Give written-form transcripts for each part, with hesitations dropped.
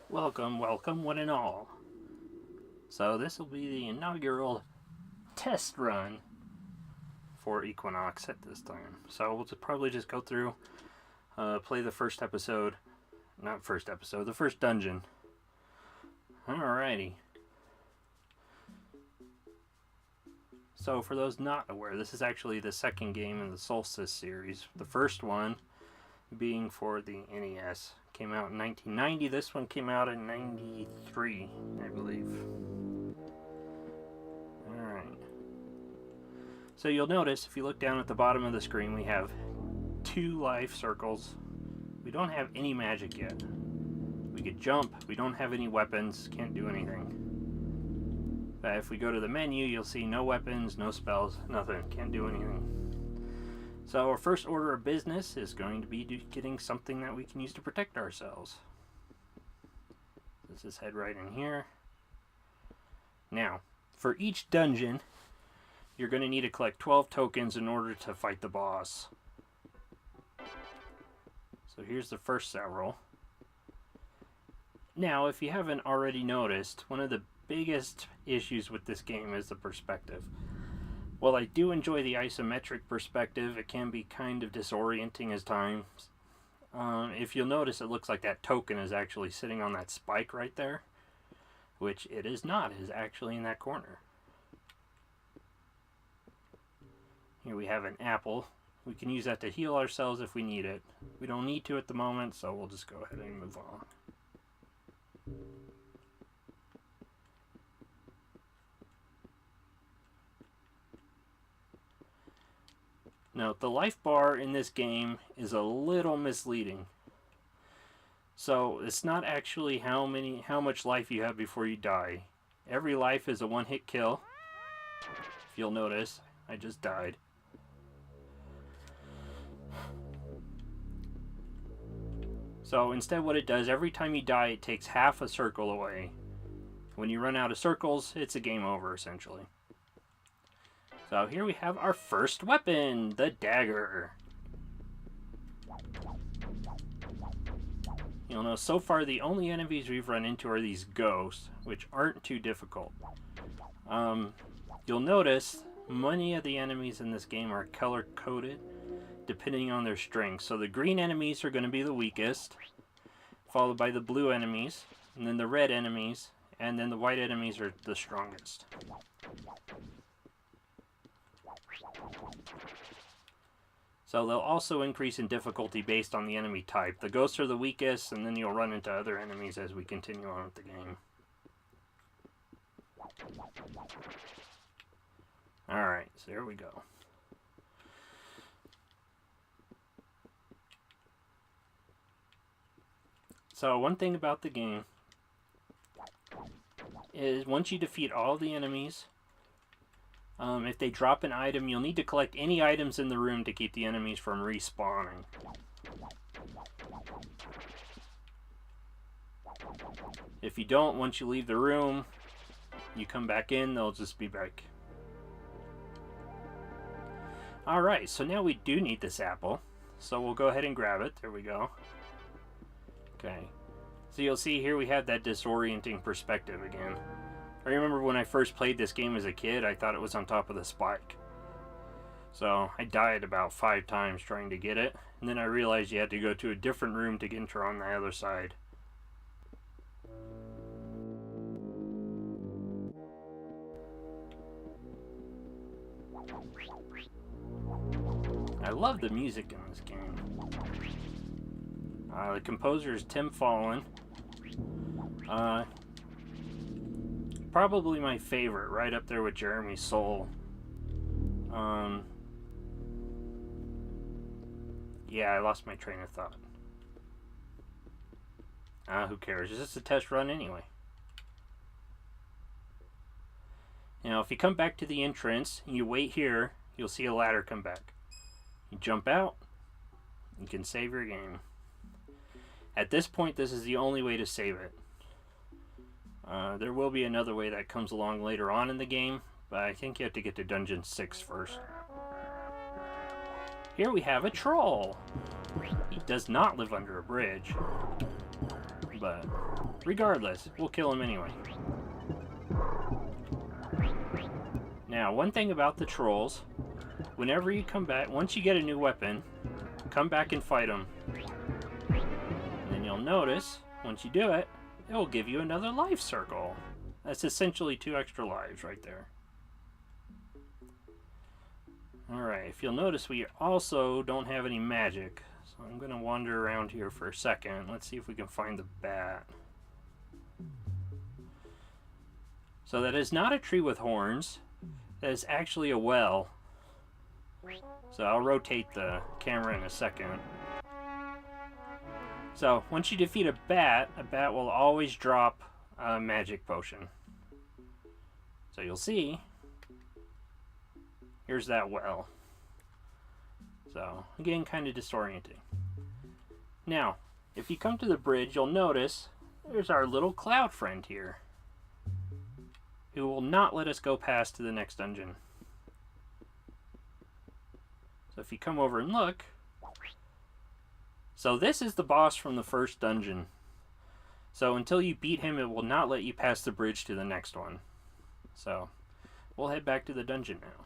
Welcome, welcome, one and all. So this will be the inaugural test run for Equinox at this time. So we'll probably just go through, play the first episode, the first dungeon. Alrighty. So for those not aware, this is actually the second game in the Solstice series. The first one being for the NES. Came out in 1990. This one came out in 93, I believe. Alright. So you'll notice, if you look down at the bottom of the screen, we have 2 life circles. We don't have any magic yet. We could jump. We don't have any weapons. Can't do anything. But if we go to the menu, you'll see no weapons, no spells, nothing. Can't do anything. So our first order of business is going to be getting something that we can use to protect ourselves. Let's just head right in here. Now, for each dungeon, you're going to need to collect 12 tokens in order to fight the boss. So here's the first several. Now, if you haven't already noticed, one of the biggest issues with this game is the perspective. While I do enjoy the isometric perspective, it can be kind of disorienting at times. If you'll notice, it looks like that token is actually sitting on that spike right there, which it is not. It is actually in that corner. Here we have an apple. We can use that to heal ourselves if we need it. We don't need to at the moment, so we'll just go ahead and move on. Now, the life bar in this game is a little misleading. So, it's not actually how much life you have before you die. Every life is a one-hit kill. If you'll notice, I just died. So, instead what it does, every time you die, it takes half a circle away. When you run out of circles, it's a game over, essentially. So here we have our first weapon, the dagger. You'll know so far the only enemies we've run into are these ghosts, which aren't too difficult. You'll notice many of the enemies in this game are color-coded depending on their strength. So the green enemies are going to be the weakest, followed by the blue enemies, and then the red enemies, and then the white enemies are the strongest. So they'll also increase in difficulty based on the enemy type. The ghosts are the weakest, and then you'll run into other enemies as we continue on with the game. Alright, so here we go. So one thing about the game is once you defeat all the enemies, if they drop an item, you'll need to collect any items in the room to keep the enemies from respawning. If you don't, once you leave the room, you come back in, they'll just be back. Alright, so now we do need this apple. So we'll go ahead and grab it. There we go. Okay. So you'll see here we have that disorienting perspective again. I remember when I first played this game as a kid, I thought it was on top of the spike. So I died about 5 times trying to get it, and then I realized you had to go to a different room to enter on the other side. I love the music in this game. The composer is Tim Fallon. Probably my favorite, right up there with Jeremy Soule. Yeah, I lost my train of thought. Who cares? It's just a test run anyway. Now, if you come back to the entrance and you wait here, you'll see a ladder come back. You jump out, you can save your game. At this point, this is the only way to save it. There will be another way that comes along later on in the game, but I think you have to get to Dungeon 6 first. Here we have a troll. He does not live under a bridge. But regardless, we'll kill him anyway. Now, one thing about the trolls, whenever you come back, once you get a new weapon, come back and fight them. And then you'll notice, once you do it, it will give you another life circle. That's essentially 2 extra lives right there. Alright, if you'll notice, we also don't have any magic. So I'm going to wander around here for a second. Let's see if we can find the bat. So that is not a tree with horns. That is actually a well. So I'll rotate the camera in a second. So once you defeat a bat will always drop a magic potion. So you'll see, here's that well. So again, kind of disorienting. Now, if you come to the bridge, you'll notice there's our little cloud friend here, who will not let us go past to the next dungeon. So if you come over and look, so this is the boss from the first dungeon. So until you beat him, it will not let you pass the bridge to the next one. So we'll head back to the dungeon now.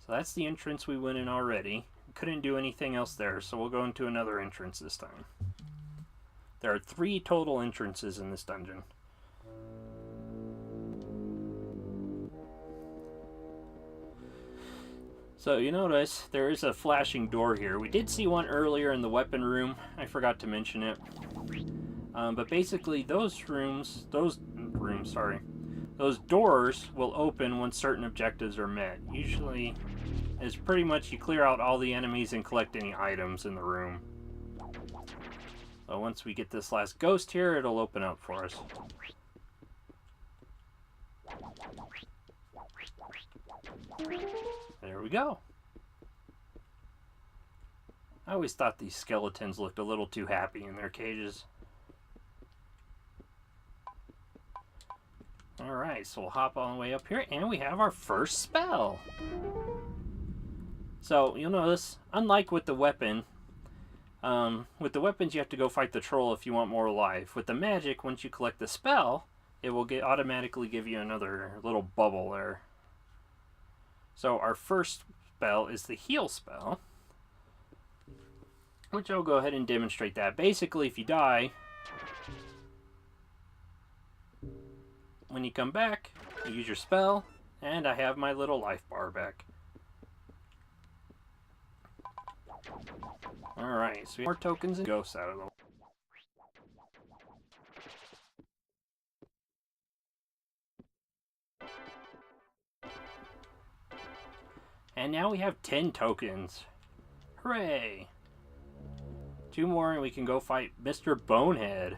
So that's the entrance we went in already. Couldn't do anything else there, so we'll go into another entrance this time. There are 3 total entrances in this dungeon. So you notice there is a flashing door here. We did see one earlier in the weapon room. I forgot to mention it. But basically those doors will open when certain objectives are met. Usually it's pretty much you clear out all the enemies and collect any items in the room. So once we get this last ghost here, it'll open up for us. There we go. I always thought these skeletons looked a little too happy in their cages. Alright, so we'll hop all the way up here, and we have our first spell. So, you'll notice, unlike with the weapon, with the weapons you have to go fight the troll if you want more life. With the magic, once you collect the spell, it will automatically give you another little bubble there. So our first spell is the heal spell, which I'll go ahead and demonstrate that. Basically, if you die, when you come back, you use your spell, and I have my little life bar back. Alright, so we have more tokens and ghosts out of the way. And now we have 10 tokens. Hooray! 2 more and we can go fight Mr. Bonehead.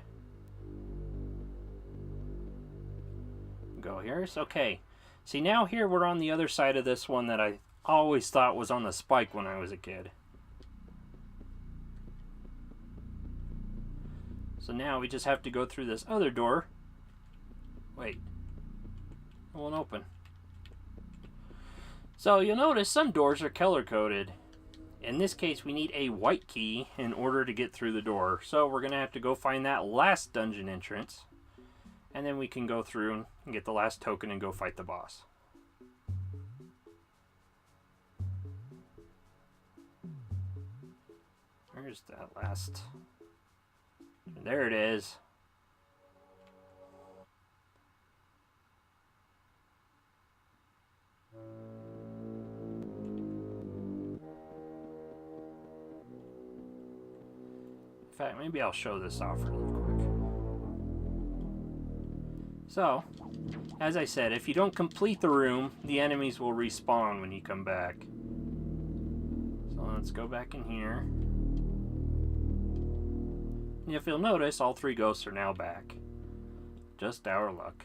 Go here. Okay. See, now here we're on the other side of this one that I always thought was on the spike when I was a kid. So now we just have to go through this other door. Wait. It won't open. So you'll notice some doors are color-coded. In this case, we need a white key in order to get through the door. So we're going to have to go find that last dungeon entrance. And then we can go through and get the last token and go fight the boss. Where's that last? There it is. In fact, maybe I'll show this off real quick. So, as I said, if you don't complete the room, the enemies will respawn when you come back. So let's go back in here. And if you'll notice, all 3 ghosts are now back. Just our luck.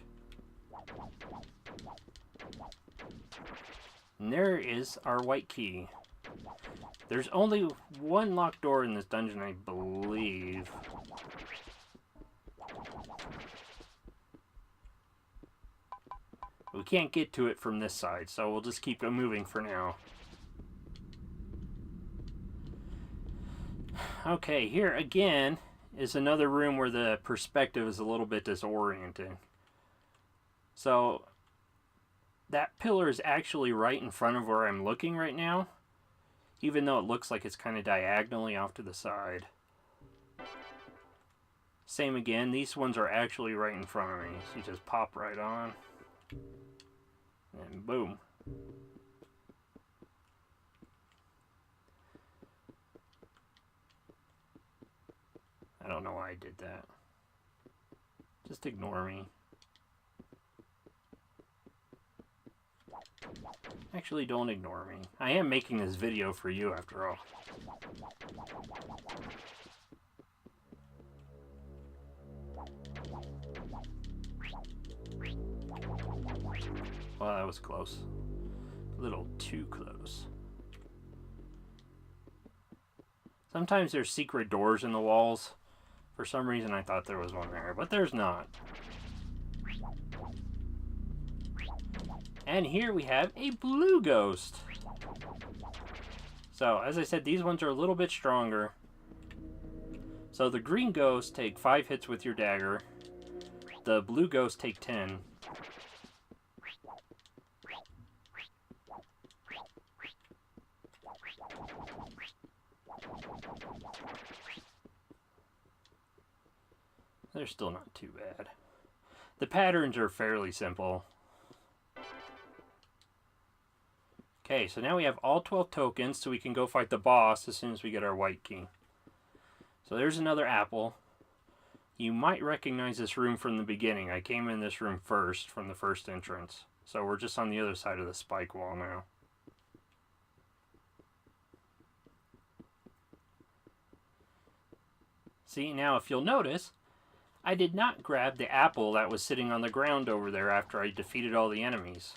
And there is our white key. There's only 1 locked door in this dungeon, I believe. We can't get to it from this side, so we'll just keep moving for now. Okay, here again is another room where the perspective is a little bit disorienting. So that pillar is actually right in front of where I'm looking right now, even though it looks like it's kind of diagonally off to the side. Same again, these ones are actually right in front of me. So you just pop right on, and boom. I don't know why I did that. Just ignore me. Actually, don't ignore me. I am making this video for you, after all. Well, that was close. A little too close. Sometimes there's secret doors in the walls. For some reason I thought there was one there, but there's not. And here we have a blue ghost. So, as I said, these ones are a little bit stronger. So the green ghosts take 5 hits with your dagger. The blue ghosts take 10. They're still not too bad. The patterns are fairly simple. Okay, so now we have all 12 tokens, so we can go fight the boss as soon as we get our white key. So there's another apple. You might recognize this room from the beginning. I came in this room first, from the first entrance. So we're just on the other side of the spike wall now. See, now if you'll notice, I did not grab the apple that was sitting on the ground over there after I defeated all the enemies.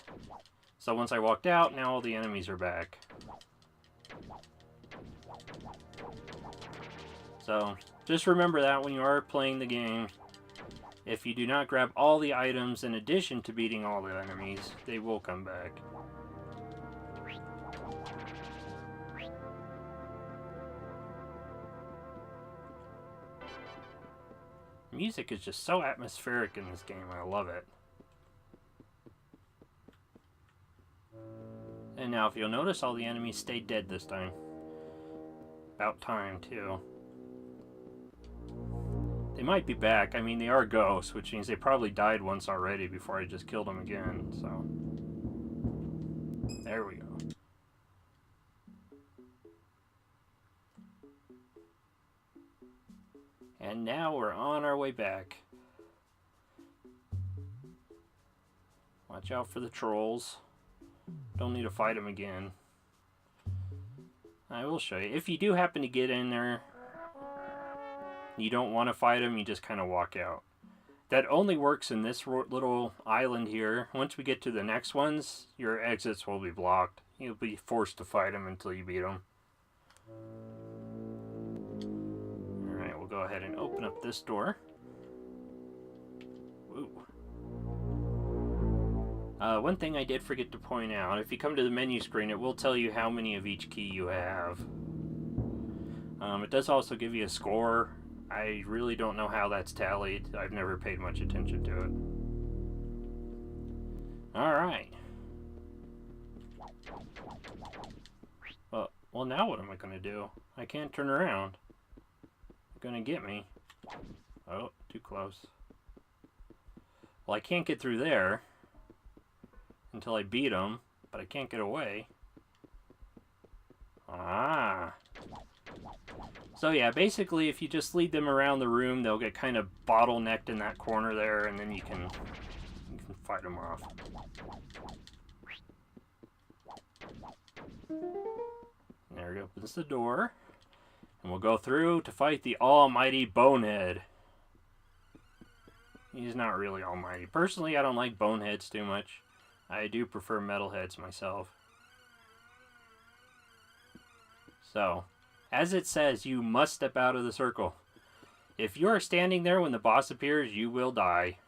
So once I walked out, now all the enemies are back. So just remember that when you are playing the game. If you do not grab all the items in addition to beating all the enemies, they will come back. Music is just so atmospheric in this game. I love it. And now if you'll notice, all the enemies stayed dead this time. About time, too. They might be back. I mean, they are ghosts, which means they probably died once already before I just killed them again, so. There we go. And now we're on our way back. Watch out for the trolls. Don't need to fight them again. I will show you. If you do happen to get in there, you don't want to fight them, you just kind of walk out. That only works in this little island here. Once we get to the next ones, your exits will be blocked. You'll be forced to fight them until you beat them. Alright, we'll go ahead and open up this door. Woo. One thing I did forget to point out, if you come to the menu screen, it will tell you how many of each key you have. It does also give you a score. I really don't know how that's tallied. I've never paid much attention to it. Alright. Well, now what am I going to do? I can't turn around. They're going to get me. Oh, too close. Well, I can't get through there until I beat them, but I can't get away. Ah. So yeah, basically if you just lead them around the room, they'll get kind of bottlenecked in that corner there, and then you can fight them off. There it opens the door. And we'll go through to fight the almighty Bonehead. He's not really almighty. Personally, I don't like boneheads too much. I do prefer metalheads myself. So, as it says, you must step out of the circle. If you are standing there when the boss appears, you will die.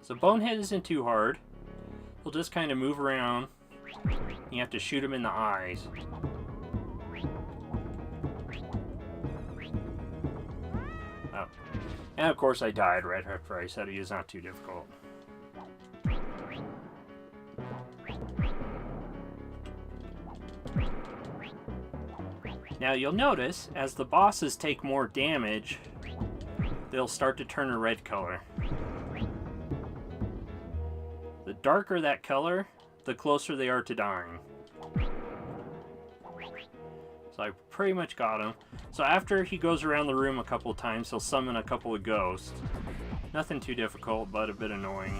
So Bonehead isn't too hard. He'll just kind of move around. You have to shoot him in the eyes. Oh. And of course I died right after I said he is not too difficult. Now you'll notice, as the bosses take more damage, they'll start to turn a red color. The darker that color, the closer they are to dying. So I pretty much got him. So after he goes around the room a couple times, he'll summon a couple of ghosts. Nothing too difficult, but a bit annoying.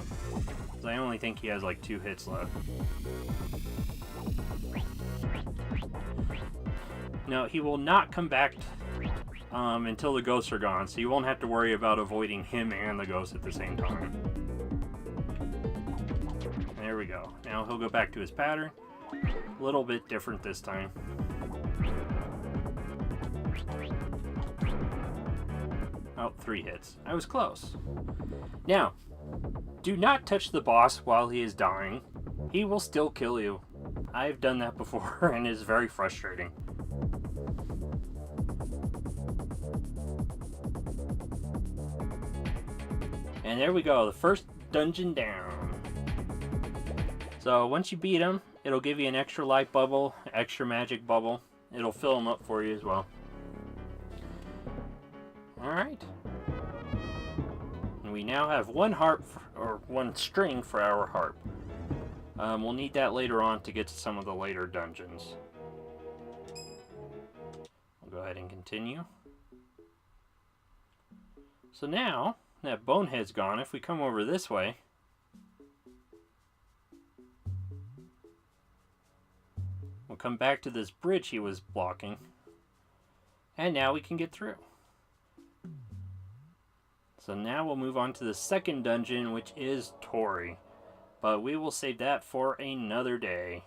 Because I only think he has like 2 hits left. No, he will not come back until the ghosts are gone, so you won't have to worry about avoiding him and the ghost at the same time. There we go. Now he'll go back to his pattern. A little bit different this time. Oh, 3 hits. I was close. Now, do not touch the boss while he is dying. He will still kill you. I've done that before, and it is very frustrating. And there we go, the first dungeon down. So once you beat him, it'll give you an extra light bubble, extra magic bubble. It'll fill them up for you as well. Alright. And we now have 1 harp, or 1 string for our harp. We'll need that later on to get to some of the later dungeons. We'll go ahead and continue. So now that Bonehead's gone, if we come over this way, we'll come back to this bridge he was blocking, and now we can get through. So now we'll move on to the second dungeon, which is Tori, but we will save that for another day.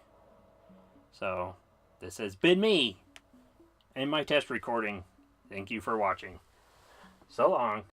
So this has been me and my test recording. Thank you for watching. So long.